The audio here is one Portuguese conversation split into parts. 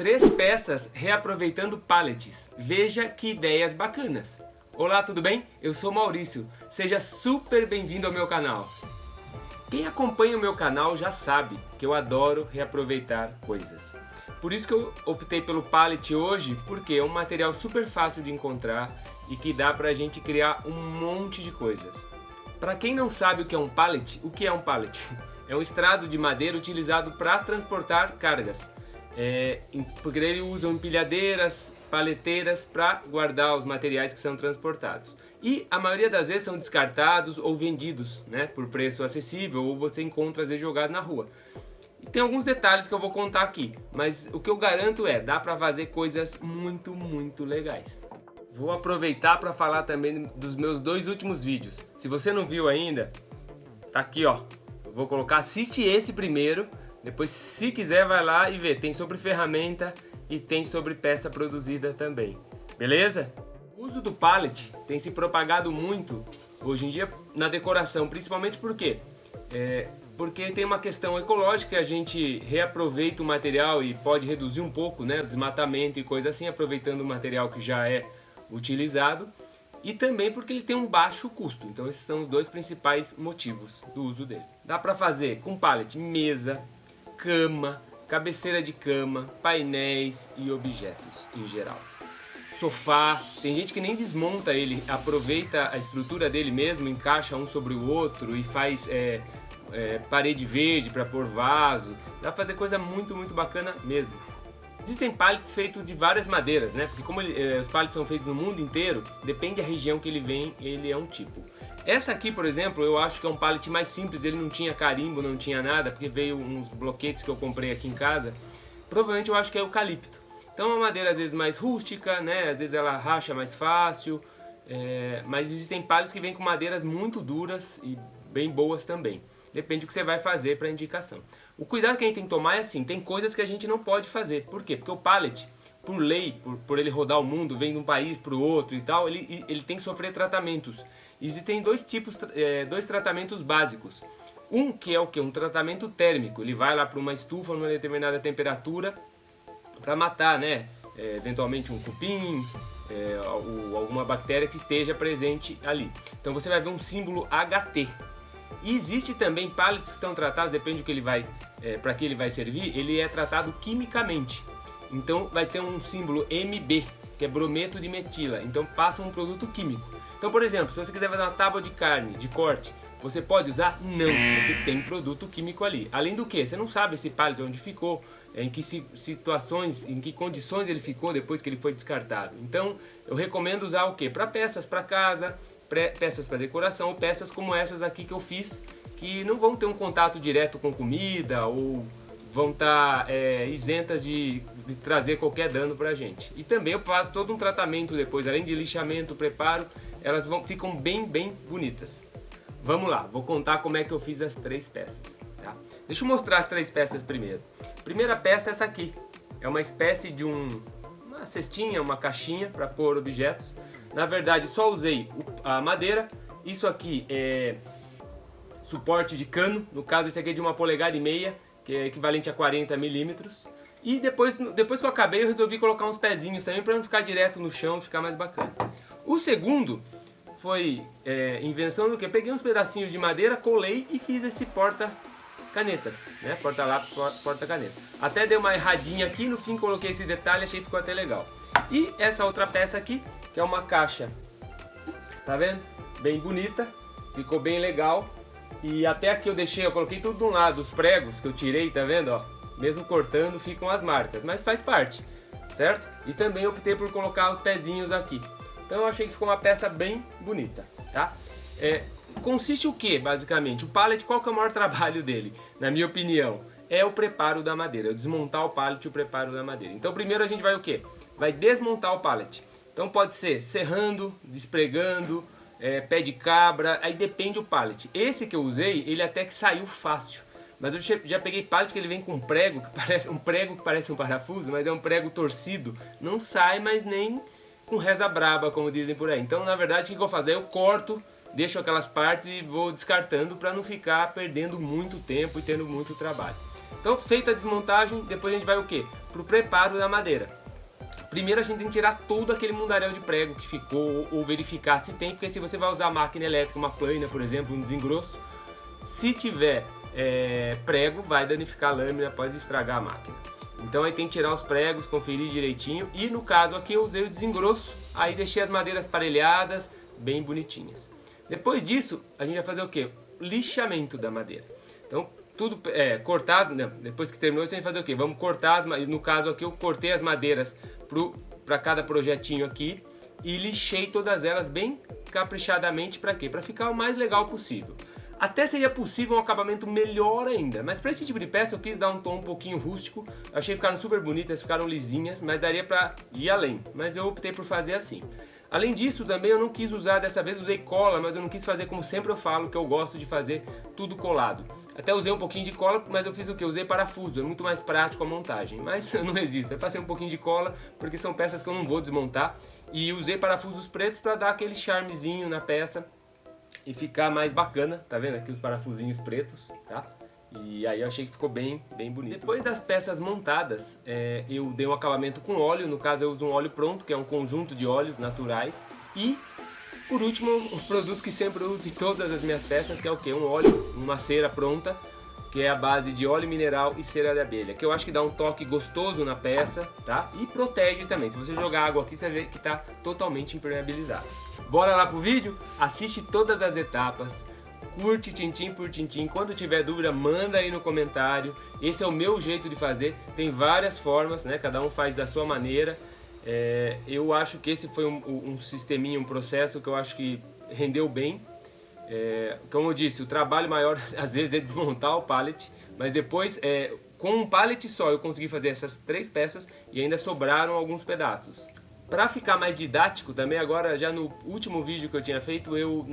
3 peças reaproveitando pallets. Veja que ideias bacanas. Olá, tudo bem? Eu sou Maurício. Seja super bem-vindo ao meu canal. Quem acompanha o meu canal já sabe que eu adoro reaproveitar coisas. Por isso que eu optei pelo pallet hoje, porque é um material super fácil de encontrar e que dá pra gente criar um monte de coisas. Para quem não sabe o que é um pallet, o que é um pallet? É um estrado de madeira utilizado para transportar cargas. Porque ele usa empilhadeiras, paleteiras para guardar os materiais que são transportados. E a maioria das vezes são descartados ou vendidos, né, por preço acessível, ou você encontra às vezes jogado na rua. E tem alguns detalhes que eu vou contar aqui, mas o que eu garanto dá para fazer coisas muito legais. Vou aproveitar para falar também dos meus 2 últimos vídeos. Se você não viu ainda, tá aqui, ó. Eu vou colocar, assiste esse primeiro, depois se quiser vai lá e vê. Tem sobre ferramenta e tem sobre peça produzida também. Beleza? O uso do pallet tem se propagado muito hoje em dia na decoração, principalmente porque tem uma questão ecológica, a gente reaproveita o material e pode reduzir um pouco, né, o desmatamento e coisa assim, aproveitando o material que já é utilizado, e também porque ele tem um baixo custo. Então esses são os 2 principais motivos do uso dele. Dá para fazer com pallet mesa, cama, cabeceira de cama, painéis e objetos em geral. Sofá, tem gente que nem desmonta ele, aproveita a estrutura dele mesmo, encaixa um sobre o outro e faz parede verde para pôr vaso. Dá para fazer coisa muito bacana mesmo. Existem pallets feitos de várias madeiras, né? Porque como os pallets são feitos no mundo inteiro, depende da região que ele vem, ele é um tipo. Essa aqui, por exemplo, eu acho que é um pallet mais simples, ele não tinha carimbo, não tinha nada, porque veio uns bloquetes que eu comprei aqui em casa. Provavelmente eu acho que é eucalipto. Então é uma madeira às vezes mais rústica, né? Às vezes ela racha mais fácil, mas existem pallets que vêm com madeiras muito duras e bem boas também. Depende do que você vai fazer para indicação. O cuidado que a gente tem que tomar é assim, tem coisas que a gente não pode fazer. Por quê? Porque o pallet, por lei, por ele rodar o mundo, vem de um país para o outro e tal, ele tem que sofrer tratamentos. Existem 2 tipos, 2 tratamentos básicos. Um que é o quê? Um tratamento térmico. Ele vai lá para uma estufa numa determinada temperatura para matar, né? Eventualmente um cupim, ou alguma bactéria que esteja presente ali. Então você vai ver um símbolo HT. E existe também pallets que estão tratados, depende do que ele vai, para que ele vai servir, ele é tratado quimicamente. Então vai ter um símbolo MB, que é brometo de metila, então passa um produto químico. Então, por exemplo, se você quiser fazer uma tábua de carne, de corte, você pode usar? Não, porque tem produto químico ali. Além do que, você não sabe esse pallet onde ficou, em que situações, em que condições ele ficou depois que ele foi descartado. Então, eu recomendo usar o quê? Para peças para casa, peças para decoração, ou peças como essas aqui que eu fiz, que não vão ter um contato direto com comida ou vão estar isentas de trazer qualquer dano para a gente. E também eu faço todo um tratamento depois, além de lixamento, preparo, elas ficam bem bonitas. Vamos lá, vou contar como é que eu fiz as 3 peças. Tá? Deixa eu mostrar as 3 peças primeiro. Primeira peça é essa aqui, é uma espécie de uma cestinha, uma caixinha para pôr objetos. Na verdade só usei a madeira, isso aqui é suporte de cano, no caso esse aqui é de 1,5 polegadas, que é equivalente a 40 milímetros. E depois que eu acabei eu resolvi colocar uns pezinhos também para não ficar direto no chão e ficar mais bacana. O segundo foi invenção do que? Peguei uns pedacinhos de madeira, colei e fiz esse porta-canetas, né? Porta-lápis, porta-caneta. Até dei uma erradinha aqui, no fim coloquei esse detalhe, achei que ficou até legal. E essa outra peça aqui, que é uma caixa, tá vendo? Bem bonita, ficou bem legal. E até aqui eu coloquei tudo de um lado, os pregos que eu tirei, tá vendo? Ó, mesmo cortando ficam as marcas, mas faz parte, certo? E também optei por colocar os pezinhos aqui. Então eu achei que ficou uma peça bem bonita, tá? Consiste o que, basicamente? O pallet, qual que é o maior trabalho dele? Na minha opinião, é o preparo da madeira, desmontar o pallet e o preparo da madeira. Então primeiro a gente vai o quê? Vai desmontar o pallet. Então pode ser serrando, despregando, pé de cabra, aí depende do pallet. Esse que eu usei, ele até que saiu fácil. Mas eu já peguei pallet que ele vem com um prego que parece um parafuso, mas é um prego torcido. Não sai, mas nem com reza braba, como dizem por aí. Então na verdade o que eu vou fazer? Eu corto, deixo aquelas partes e vou descartando para não ficar perdendo muito tempo e tendo muito trabalho. Então feita a desmontagem, depois a gente vai o quê? para o preparo da madeira. Primeiro a gente tem que tirar todo aquele mundaréu de prego que ficou, ou verificar se tem, porque se você vai usar máquina elétrica, uma plana, por exemplo, um desengroço, se tiver prego, vai danificar a lâmina, pode estragar a máquina. Então aí tem que tirar os pregos, conferir direitinho, e no caso aqui eu usei o desengroço, aí deixei as madeiras parelhadas, bem bonitinhas. Depois disso, a gente vai fazer o que? Lixamento da madeira. Então, tudo cortar, depois que terminou isso, a gente vai fazer o que? Vamos cortar, no caso aqui eu cortei as madeiras para cada projetinho aqui e lixei todas elas bem caprichadamente. Para quê? Para ficar o mais legal possível. Até seria possível um acabamento melhor ainda, mas para esse tipo de peça eu quis dar um tom um pouquinho rústico. Eu achei que ficaram super bonitas, ficaram lisinhas, mas daria para ir além, mas eu optei por fazer assim. Além disso, também eu não quis usar, dessa vez usei cola, mas eu não quis fazer como sempre eu falo, que eu gosto de fazer tudo colado. Até usei um pouquinho de cola, mas eu fiz o que? Usei parafuso, é muito mais prático a montagem, mas eu não resisto, eu passei um pouquinho de cola, porque são peças que eu não vou desmontar, e usei parafusos pretos para dar aquele charmezinho na peça e ficar mais bacana, tá vendo aqui os parafusinhos pretos, tá? E aí eu achei que ficou bem bonito. Depois das peças montadas, eu dei um acabamento com óleo, no caso eu uso um óleo pronto, que é um conjunto de óleos naturais. E, por último, o produto que sempre eu uso em todas as minhas peças, que é o que? Um óleo, uma cera pronta, que é a base de óleo mineral e cera de abelha, que eu acho que dá um toque gostoso na peça, tá? E protege também, se você jogar água aqui, você vai ver que tá totalmente impermeabilizado. Bora lá pro vídeo? Assiste todas as etapas. Curte tintim por tintim, quando tiver dúvida manda aí no comentário. Esse é o meu jeito de fazer, tem várias formas, né? Cada um faz da sua maneira. Eu acho que esse foi um sisteminha, um processo que eu acho que rendeu bem. Como eu disse, o trabalho maior às vezes é desmontar o pallet, mas depois com um pallet só eu consegui fazer essas 3 peças e ainda sobraram alguns pedaços. Para ficar mais didático também, agora já no último vídeo que eu tinha feito, eu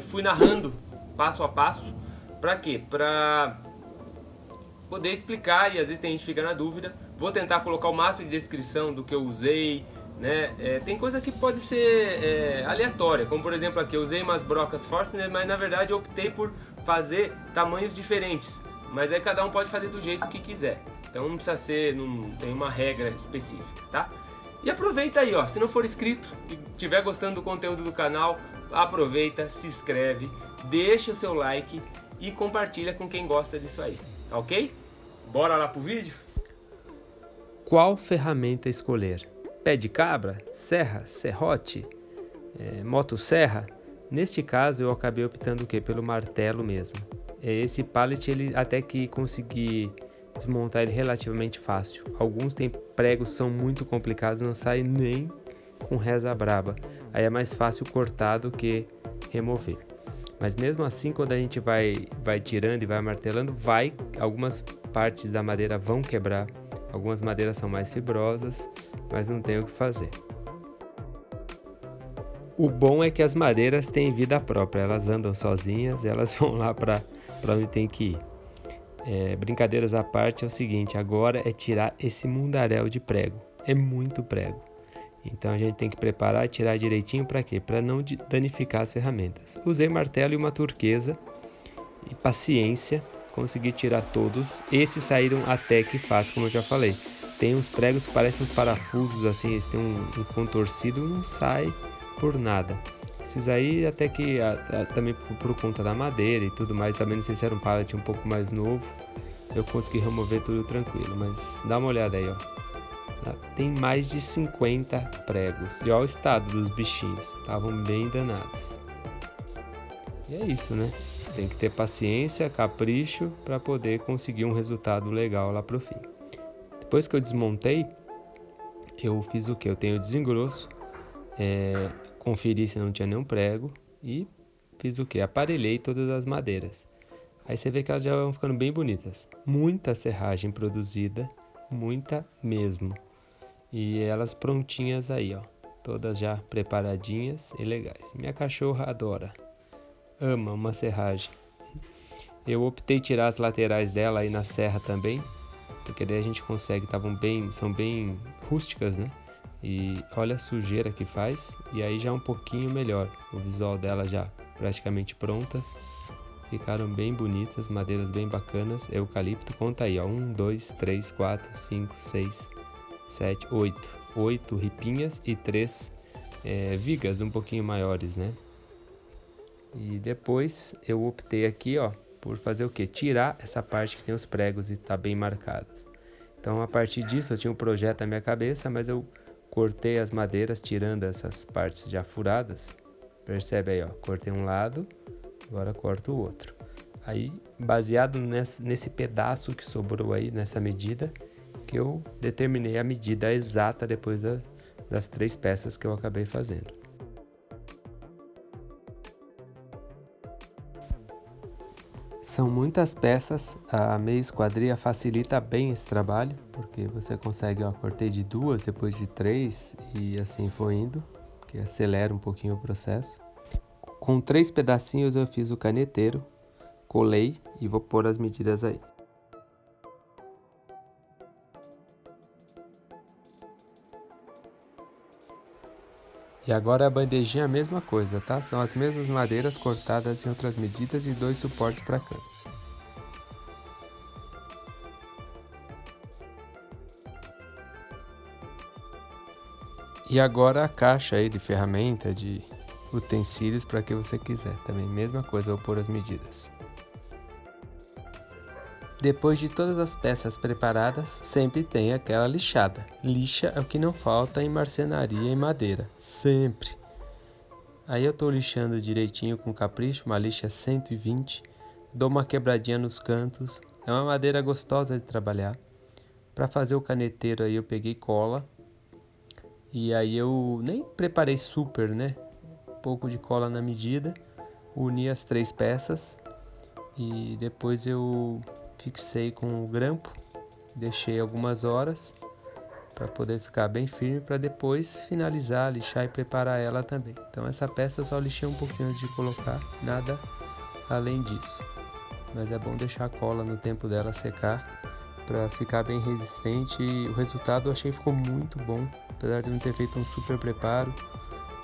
fui narrando passo a passo. Para quê? Para poder explicar, e às vezes tem gente que fica na dúvida. Vou tentar colocar o máximo de descrição do que eu usei, né? Tem coisa que pode ser aleatória, como por exemplo aqui eu usei umas brocas Forstner, mas na verdade eu optei por fazer tamanhos diferentes. Mas aí cada um pode fazer do jeito que quiser. Então não precisa ser, não tem uma regra específica, tá? E aproveita aí, ó, se não for inscrito e estiver gostando do conteúdo do canal, aproveita, se inscreve, deixa o seu like e compartilha com quem gosta disso aí, ok? Bora lá pro vídeo? Qual ferramenta escolher? Pé de cabra? Serra? Serrote? Motosserra? Neste caso eu acabei optando o quê? Pelo martelo mesmo. Esse pallet ele até que consegui desmontar ele relativamente fácil. Alguns tem pregos que são muito complicados, não sai nem com reza braba. Aí é mais fácil cortar do que remover. Mas mesmo assim, quando a gente vai tirando e vai martelando, algumas partes da madeira vão quebrar. Algumas madeiras são mais fibrosas, mas não tem o que fazer. O bom é que as madeiras têm vida própria, elas andam sozinhas, elas vão lá para onde tem que ir. Brincadeiras à parte, é o seguinte, agora é tirar esse mundaréu de prego. É muito prego. Então a gente tem que preparar e tirar direitinho para quê? Para não danificar as ferramentas. Usei martelo e uma turquesa e paciência, consegui tirar todos. Esses saíram até que fácil, como eu já falei. Tem uns pregos que parecem uns parafusos assim, eles têm um contorcido e não sai por nada. Esses aí até que também por conta da madeira e tudo mais, também não sei se era um pallet um pouco mais novo, eu consegui remover tudo tranquilo, mas dá uma olhada aí, ó. Tem mais de 50 pregos. E olha o estado dos bichinhos. Estavam bem danados. E é isso, né? Tem que ter paciência, capricho para poder conseguir um resultado legal lá pro fim. Depois que eu desmontei, eu fiz o que? Eu tenho o desengrosso, conferi se não tinha nenhum prego e fiz o que? Aparelhei todas as madeiras. Aí você vê que elas já vão ficando bem bonitas. Muita serragem produzida, muita mesmo. E elas prontinhas aí, ó, todas já preparadinhas e legais. Minha cachorra adora, ama uma serragem. Eu optei tirar as laterais dela aí na serra também, porque daí a gente consegue, são bem rústicas, né? E olha a sujeira que faz, e aí já é um pouquinho melhor. O visual dela já praticamente prontas, ficaram bem bonitas, madeiras bem bacanas. Eucalipto, conta aí, ó, 1, 2, 3, 4, 5, 6... 7, 8 ripinhas e 3 vigas um pouquinho maiores, né? E depois eu optei aqui, ó, por fazer o que? Tirar essa parte que tem os pregos e tá bem marcadas. Então, a partir disso, eu tinha um projeto na minha cabeça, mas eu cortei as madeiras, tirando essas partes já furadas. Percebe aí, ó, cortei um lado, agora corto o outro. Aí, baseado nesse pedaço que sobrou aí, nessa medida, que eu determinei a medida exata depois das 3 peças que eu acabei fazendo. São muitas peças, a meia esquadria facilita bem esse trabalho, porque você consegue, ó, cortei de 2, depois de 3 e assim foi indo, que acelera um pouquinho o processo. Com 3 pedacinhos eu fiz o caneteiro, colei e vou pôr as medidas aí. E agora a bandejinha é a mesma coisa, tá? São as mesmas madeiras cortadas em outras medidas e 2 suportes para cano. E agora a caixa aí de ferramenta, de utensílios para que você quiser. Também mesma coisa, vou pôr as medidas. Depois de todas as peças preparadas, sempre tem aquela lixada. Lixa é o que não falta em marcenaria e madeira, sempre. Aí eu estou lixando direitinho com capricho, uma lixa 120, dou uma quebradinha nos cantos, é uma madeira gostosa de trabalhar. Para fazer o caneteiro aí eu peguei cola, e aí eu nem preparei super, né? Um pouco de cola na medida, uni as 3 peças e depois eu fixei com o grampo, deixei algumas horas para poder ficar bem firme, para depois finalizar, lixar e preparar ela também. Então essa peça eu só lixei um pouquinho antes de colocar, nada além disso. Mas é bom deixar a cola no tempo dela secar para ficar bem resistente, e o resultado eu achei que ficou muito bom, apesar de não ter feito um super preparo,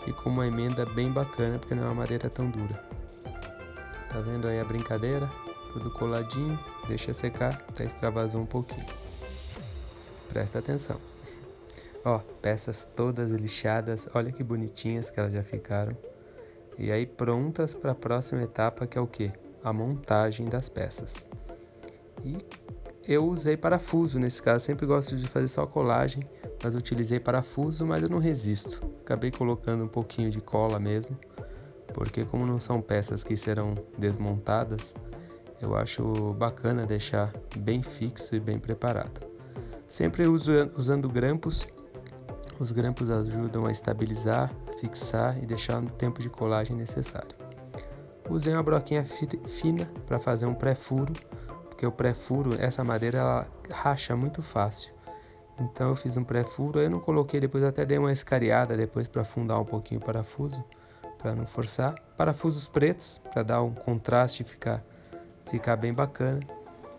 ficou uma emenda bem bacana porque não é uma madeira tão dura. Tá vendo aí a brincadeira? Tudo coladinho, deixa secar, até extravasou um pouquinho. Presta atenção. Ó, peças todas lixadas, olha que bonitinhas que elas já ficaram. E aí prontas para a próxima etapa, que é o que? A montagem das peças. E eu usei parafuso nesse caso, sempre gosto de fazer só colagem, mas eu utilizei parafuso, mas eu não resisto. Acabei colocando um pouquinho de cola mesmo, porque como não são peças que serão desmontadas, eu acho bacana deixar bem fixo e bem preparado. Sempre usando grampos, os grampos ajudam a estabilizar, fixar e deixar no tempo de colagem necessário. Usei uma broquinha fina para fazer um pré-furo, porque o pré-furo, essa madeira, ela racha muito fácil. Então eu fiz um pré-furo, aí eu não coloquei, depois eu até dei uma escariada depois para afundar um pouquinho o parafuso, para não forçar. Parafusos pretos, para dar um contraste e ficar bem bacana.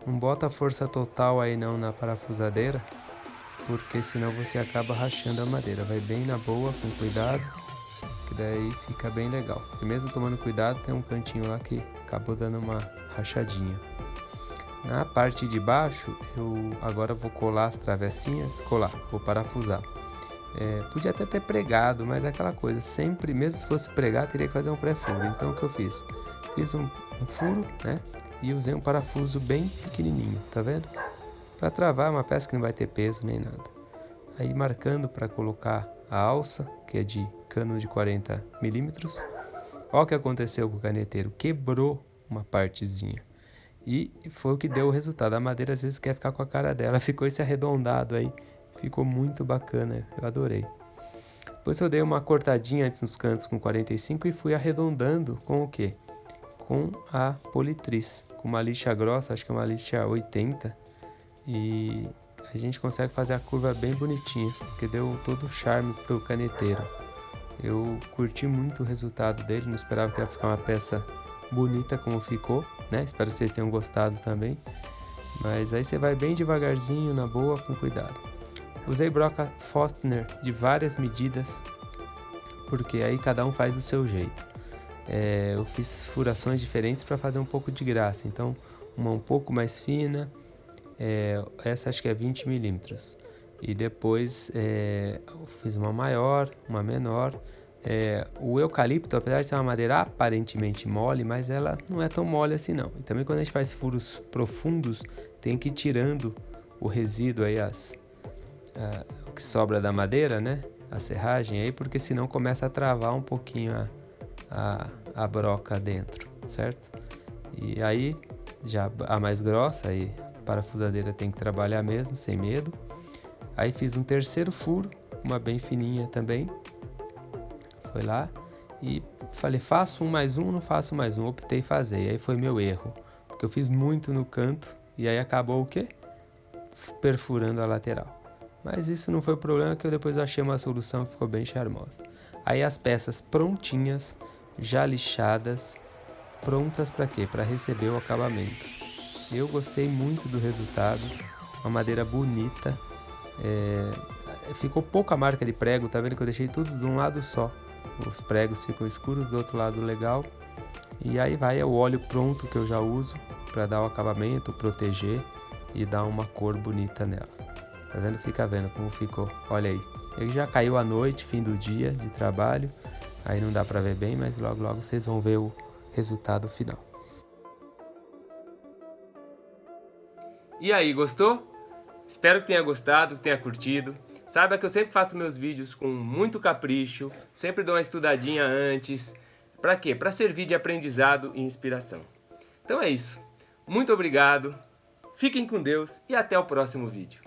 Não bota força total aí não na parafusadeira, porque senão você acaba rachando a madeira. Vai bem na boa, com cuidado, que daí fica bem legal. E mesmo tomando cuidado, tem um cantinho lá que acabou dando uma rachadinha. Na parte de baixo, eu agora vou colar as travessinhas, vou parafusar. Podia até ter pregado, mas é aquela coisa, sempre, mesmo se fosse pregar, teria que fazer um pré-furo. Então o que eu fiz? Fiz um furo, né? E usei um parafuso bem pequenininho, tá vendo? Para travar uma peça que não vai ter peso nem nada. Aí marcando para colocar a alça, que é de cano de 40 milímetros. Olha o que aconteceu com o caneteiro, quebrou uma partezinha. E foi o que deu o resultado. A madeira às vezes quer ficar com a cara dela, ficou esse arredondado aí, ficou muito bacana, eu adorei. Depois eu dei uma cortadinha antes nos cantos com 45 e fui arredondando com o quê? Com a politriz, com uma lixa grossa, acho que é uma lixa 80, e a gente consegue fazer a curva bem bonitinha, porque deu todo o charme pro caneteiro. Eu curti muito o resultado dele, não esperava que ia ficar uma peça bonita como ficou, né? Espero que vocês tenham gostado também, mas aí você vai bem devagarzinho, na boa, com cuidado. Usei broca Forstner de várias medidas, porque aí cada um faz do seu jeito. Eu fiz furações diferentes para fazer um pouco de graça, então uma um pouco mais fina, essa acho que é 20 milímetros, E depois eu fiz uma maior, uma menor. O eucalipto, apesar de ser uma madeira aparentemente mole, mas ela não é tão mole assim não. E também quando a gente faz furos profundos, tem que ir tirando o resíduo aí, o que sobra da madeira, né? A serragem aí, porque senão começa a travar um pouquinho a broca dentro, certo? E aí, já a mais grossa, aí a parafusadeira tem que trabalhar mesmo, sem medo. Aí fiz um terceiro furo, uma bem fininha também. Foi lá e falei, faço um mais um, não faço mais um. Optei fazer, e aí foi meu erro, porque eu fiz muito no canto e aí acabou o quê? Perfurando a lateral. Mas isso não foi o problema, que eu depois achei uma solução que ficou bem charmosa. Aí as peças prontinhas, já lixadas, prontas para quê? Para receber o acabamento. Eu gostei muito do resultado, uma madeira bonita. Ficou pouca marca de prego, tá vendo que eu deixei tudo de um lado só. Os pregos ficam escuros, do outro lado legal. E aí vai o óleo pronto que eu já uso para dar o acabamento, proteger e dar uma cor bonita nela. Tá vendo? Fica vendo como ficou. Olha aí. Ele já caiu à noite, fim do dia de trabalho. Aí não dá para ver bem, mas logo logo vocês vão ver o resultado final. E aí, gostou? Espero que tenha gostado, que tenha curtido. Saiba que eu sempre faço meus vídeos com muito capricho, sempre dou uma estudadinha antes. Para quê? Para servir de aprendizado e inspiração. Então é isso. Muito obrigado, fiquem com Deus e até o próximo vídeo.